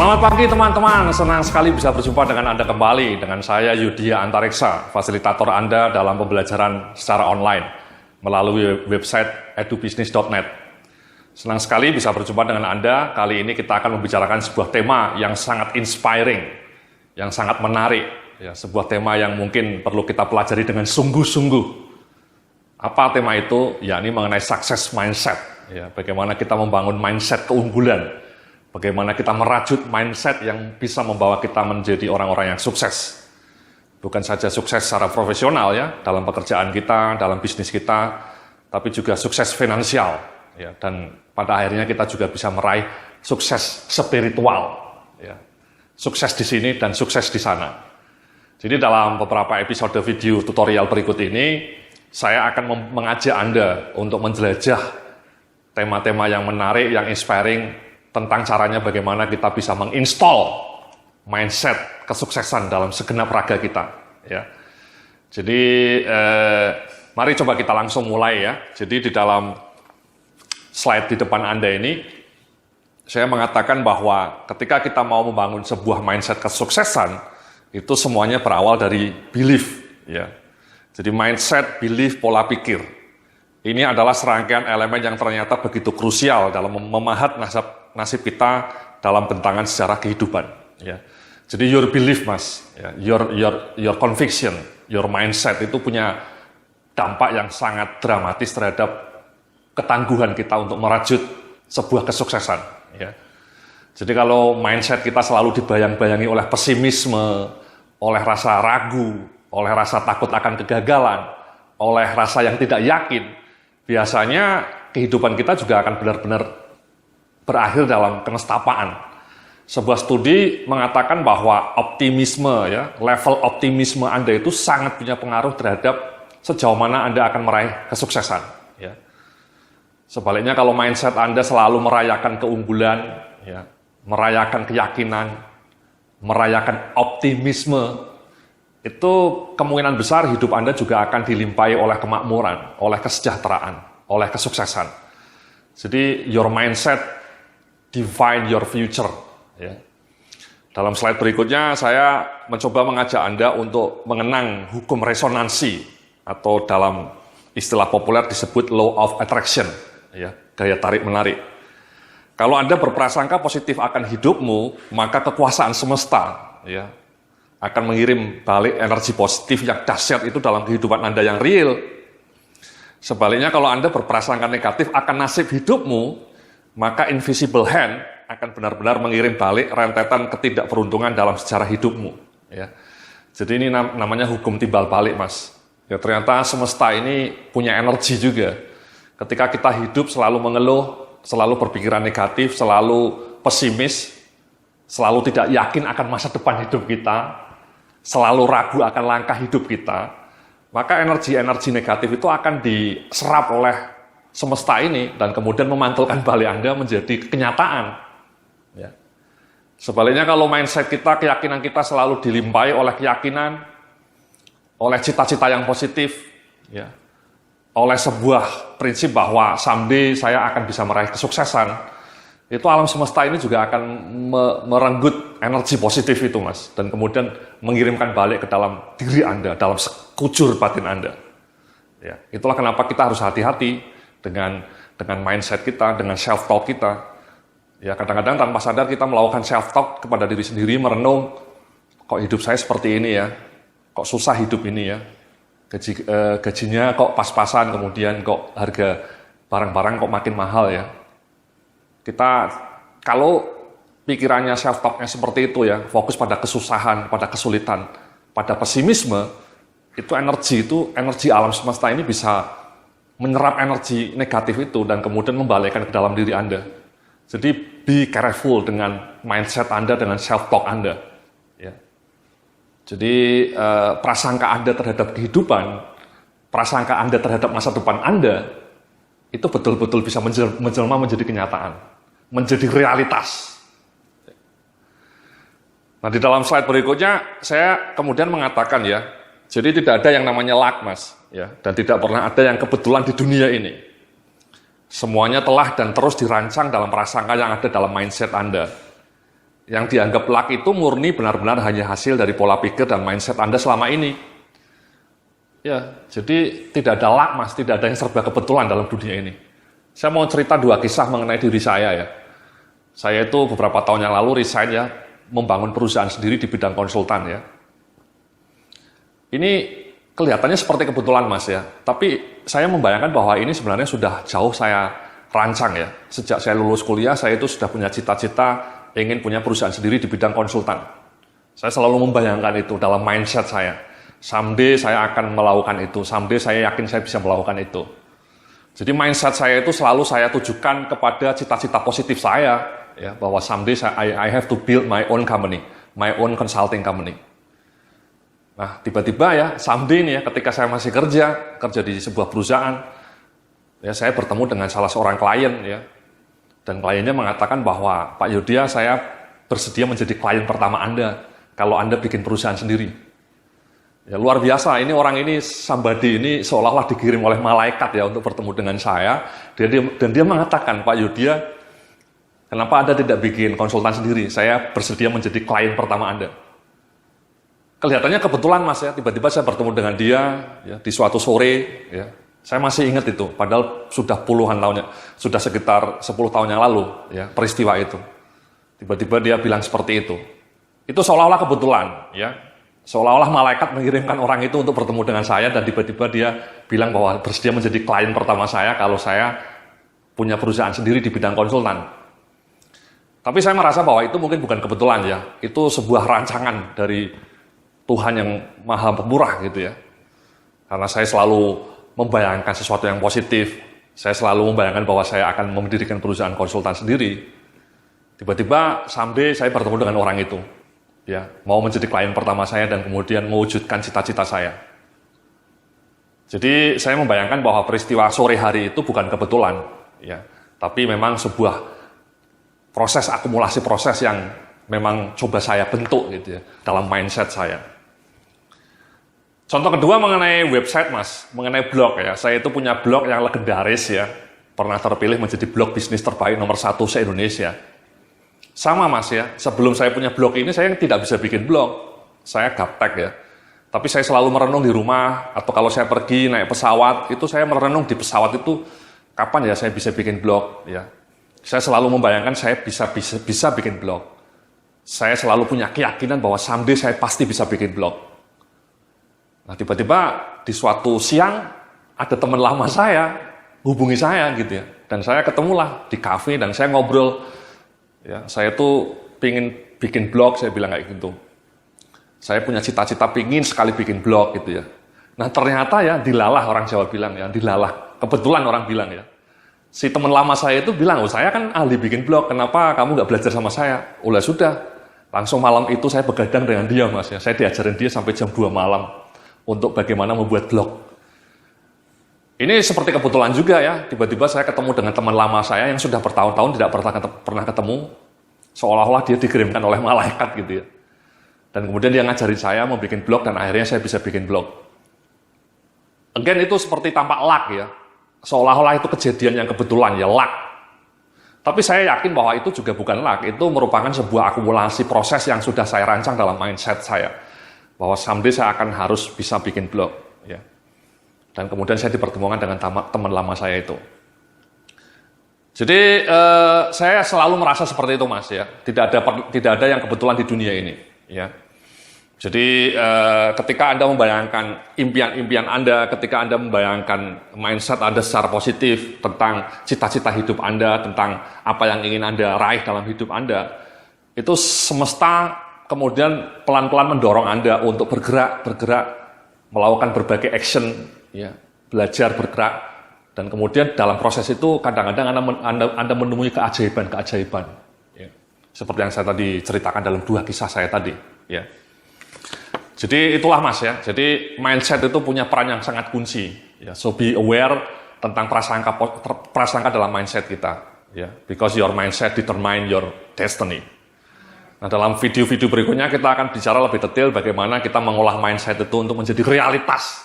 Selamat pagi teman-teman, senang sekali bisa berjumpa dengan Anda kembali. Dengan saya Yudhya Antariksa, fasilitator Anda dalam pembelajaran secara online melalui website edubisnis.net. Senang sekali bisa berjumpa dengan Anda. Kali ini kita akan membicarakan sebuah tema yang sangat inspiring, yang sangat menarik. Ya, sebuah tema yang mungkin perlu kita pelajari dengan sungguh-sungguh. Apa tema itu? Ya, ini mengenai success mindset. Ya, bagaimana kita membangun mindset keunggulan. Bagaimana kita merajut mindset yang bisa membawa kita menjadi orang-orang yang sukses. Bukan saja sukses secara profesional ya, dalam pekerjaan kita, dalam bisnis kita, tapi juga sukses finansial. Ya, dan pada akhirnya kita juga bisa meraih sukses spiritual. Ya. Sukses di sini dan sukses di sana. Jadi dalam beberapa episode video tutorial berikut ini, saya akan mengajak Anda untuk menjelajah tema-tema yang menarik, yang inspiring, tentang caranya bagaimana kita bisa menginstall mindset kesuksesan dalam segenap raga kita. Ya. Jadi, mari coba kita langsung mulai ya. Jadi di dalam slide di depan Anda ini, saya mengatakan bahwa ketika kita mau membangun sebuah mindset kesuksesan, itu semuanya berawal dari belief. Ya. Jadi mindset, belief, pola pikir. Ini adalah serangkaian elemen yang ternyata begitu krusial dalam memahat nasib kita dalam bentangan sejarah kehidupan. Ya. Jadi your belief, mas, ya. your conviction, your mindset itu punya dampak yang sangat dramatis terhadap ketangguhan kita untuk merajut sebuah kesuksesan. Ya. Jadi kalau mindset kita selalu dibayang-bayangi oleh pesimisme, oleh rasa ragu, oleh rasa takut akan kegagalan, oleh rasa yang tidak yakin, biasanya kehidupan kita juga akan benar-benar berakhir dalam kenestapaan. Sebuah studi mengatakan bahwa optimisme, ya, level optimisme Anda itu sangat punya pengaruh terhadap sejauh mana Anda akan meraih kesuksesan. Ya. Sebaliknya kalau mindset Anda selalu merayakan keunggulan, ya, merayakan keyakinan, merayakan optimisme, itu kemungkinan besar hidup Anda juga akan dilimpahi oleh kemakmuran, oleh kesejahteraan, oleh kesuksesan. Jadi your mindset define your future. Ya. Dalam slide berikutnya saya mencoba mengajak Anda untuk mengenang hukum resonansi atau dalam istilah populer disebut law of attraction, ya, gaya tarik menarik. Kalau Anda berprasangka positif akan hidupmu, maka kekuasaan semesta, ya, akan mengirim balik energi positif yang dahsyat itu dalam kehidupan Anda yang real. Sebaliknya kalau Anda berprasangka negatif akan nasib hidupmu, maka invisible hand akan benar-benar mengirim balik rentetan ketidakberuntungan dalam sejarah hidupmu. Ya. Jadi ini namanya hukum timbal balik, mas. Ya, ternyata semesta ini punya energi juga. Ketika kita hidup selalu mengeluh, selalu berpikiran negatif, selalu pesimis, selalu tidak yakin akan masa depan hidup kita, selalu ragu akan langkah hidup kita, maka energi-energi negatif itu akan diserap oleh semesta ini dan kemudian memantulkan balik Anda menjadi kenyataan. Ya. Sebaliknya kalau mindset kita, keyakinan kita selalu dilimpahi oleh keyakinan, oleh cita-cita yang positif, ya, oleh sebuah prinsip bahwa someday saya akan bisa meraih kesuksesan, itu alam semesta ini juga akan merenggut energi positif itu, mas, dan kemudian mengirimkan balik ke dalam diri Anda, dalam sekujur batin Anda. Ya, itulah kenapa kita harus hati-hati dengan mindset kita, dengan self-talk kita. Ya, kadang-kadang tanpa sadar kita melakukan self-talk kepada diri sendiri, merenung, kok hidup saya seperti ini ya, kok susah hidup ini ya, gajinya kok pas-pasan, kemudian kok harga barang-barang kok makin mahal ya. Kita kalau pikirannya self-talk-nya seperti itu ya, fokus pada kesusahan, pada kesulitan, pada pesimisme, itu energi alam semesta ini bisa menyerap energi negatif itu dan kemudian membalikkan ke dalam diri Anda. Jadi be careful dengan mindset Anda, dengan self-talk Anda. Ya. Jadi prasangka Anda terhadap kehidupan, prasangka Anda terhadap masa depan Anda, itu betul-betul bisa menjelma menjadi kenyataan, menjadi realitas. Nah, di dalam slide berikutnya saya kemudian mengatakan ya, jadi tidak ada yang namanya luck, mas, ya, dan tidak pernah ada yang kebetulan di dunia ini. Semuanya telah dan terus dirancang dalam prasangka yang ada dalam mindset Anda. Yang dianggap luck itu murni benar-benar hanya hasil dari pola pikir dan mindset Anda selama ini. Ya, jadi tidak ada luck, Mas, tidak ada yang serba kebetulan dalam dunia ini. Saya mau cerita 2 kisah mengenai diri saya ya. Saya itu beberapa tahun yang lalu resign ya, membangun perusahaan sendiri di bidang konsultan ya. Ini kelihatannya seperti kebetulan, Mas ya. Tapi saya membayangkan bahwa ini sebenarnya sudah jauh saya rancang ya. Sejak saya lulus kuliah, saya itu sudah punya cita-cita ingin punya perusahaan sendiri di bidang konsultan. Saya selalu membayangkan itu dalam mindset saya. Someday saya akan melakukan itu, someday saya yakin saya bisa melakukan itu. Jadi mindset saya itu selalu saya tujukan kepada cita-cita positif saya, ya, bahwa someday I have to build my own company, my own consulting company. Nah, tiba-tiba ya, someday nih ya, ketika saya masih kerja di sebuah perusahaan, ya, saya bertemu dengan salah seorang klien ya. Dan kliennya mengatakan bahwa, Pak Yudhya, saya bersedia menjadi klien pertama Anda kalau Anda bikin perusahaan sendiri. Ya, luar biasa, ini orang ini, somebody ini seolah-olah dikirim oleh malaikat ya untuk bertemu dengan saya. Dan dia mengatakan, Pak Yudhya, kenapa Anda tidak bikin konsultan sendiri? Saya bersedia menjadi klien pertama Anda. Kelihatannya kebetulan, Mas ya, tiba-tiba saya bertemu dengan dia ya, di suatu sore ya. Saya masih ingat itu, padahal sudah puluhan tahunnya, sudah sekitar 10 tahun yang lalu, ya, peristiwa itu. Tiba-tiba dia bilang seperti itu. Itu seolah-olah kebetulan, ya. Seolah-olah malaikat mengirimkan orang itu untuk bertemu dengan saya, dan tiba-tiba dia bilang bahwa bersedia menjadi klien pertama saya kalau saya punya perusahaan sendiri di bidang konsultan. Tapi saya merasa bahwa itu mungkin bukan kebetulan ya, itu sebuah rancangan dari Tuhan yang Maha Pemurah gitu ya. Karena saya selalu membayangkan sesuatu yang positif. Saya selalu membayangkan bahwa saya akan mendirikan perusahaan konsultan sendiri. Tiba-tiba someday saya bertemu dengan orang itu. Ya, mau menjadi klien pertama saya dan kemudian mewujudkan cita-cita saya. Jadi saya membayangkan bahwa peristiwa sore hari itu bukan kebetulan, ya, tapi memang sebuah proses akumulasi proses yang memang coba saya bentuk gitu ya dalam mindset saya. Contoh kedua mengenai website, Mas, mengenai blog ya. Saya itu punya blog yang legendaris ya, pernah terpilih menjadi blog bisnis terbaik nomor 1 se-Indonesia. Sama, Mas ya, sebelum saya punya blog ini saya tidak bisa bikin blog, saya gaptek ya. Tapi saya selalu merenung di rumah, atau kalau saya pergi naik pesawat, itu saya merenung di pesawat itu, kapan ya saya bisa bikin blog ya. Saya selalu membayangkan saya bisa bikin blog. Saya selalu punya keyakinan bahwa someday saya pasti bisa bikin blog. Nah, tiba-tiba di suatu siang ada teman lama saya hubungi saya gitu ya, dan saya ketemulah di kafe dan saya ngobrol. Ya, saya tuh pingin bikin blog, saya bilang kayak gitu. Saya punya cita-cita pingin sekali bikin blog gitu ya. Nah, ternyata ya dilalah, orang Jawa bilang ya, dilalah. Kebetulan orang bilang ya. Si teman lama saya itu bilang, oh saya kan ahli bikin blog, kenapa kamu nggak belajar sama saya? Ulah sudah. Langsung malam itu saya begadang dengan dia, Mas ya. Saya diajarin dia sampai jam 2 malam. Untuk bagaimana membuat blog. Ini seperti kebetulan juga ya, tiba-tiba saya ketemu dengan teman lama saya yang sudah bertahun-tahun tidak pernah ketemu, seolah-olah dia dikirimkan oleh malaikat gitu ya. Dan kemudian dia ngajarin saya mau bikin blog, dan akhirnya saya bisa bikin blog. Again, itu seperti tampak luck ya, seolah-olah itu kejadian yang kebetulan ya, luck. Tapi saya yakin bahwa itu juga bukan luck, itu merupakan sebuah akumulasi proses yang sudah saya rancang dalam mindset saya. Bahwa someday saya akan harus bisa bikin blog, ya. Dan kemudian saya dipertemukan dengan teman lama saya itu. Jadi saya selalu merasa seperti itu, Mas ya. Tidak ada yang kebetulan di dunia ini, ya. Jadi ketika Anda membayangkan impian-impian Anda, ketika Anda membayangkan mindset Anda secara positif tentang cita-cita hidup Anda, tentang apa yang ingin Anda raih dalam hidup Anda, itu semesta kemudian pelan-pelan mendorong Anda untuk bergerak, melakukan berbagai action, ya, belajar bergerak, dan kemudian dalam proses itu kadang-kadang Anda menemui keajaiban, ya. Seperti yang saya tadi ceritakan dalam 2 kisah saya tadi, ya. Jadi itulah, Mas ya. Jadi mindset itu punya peran yang sangat kunci, ya. So be aware tentang prasangka dalam mindset kita, ya. Because your mindset determine your destiny. Nah, dalam video-video berikutnya kita akan bicara lebih detail bagaimana kita mengolah mindset itu untuk menjadi realitas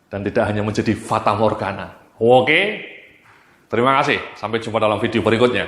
dan tidak hanya menjadi fata morgana. Oke? Terima kasih. Sampai jumpa dalam video berikutnya.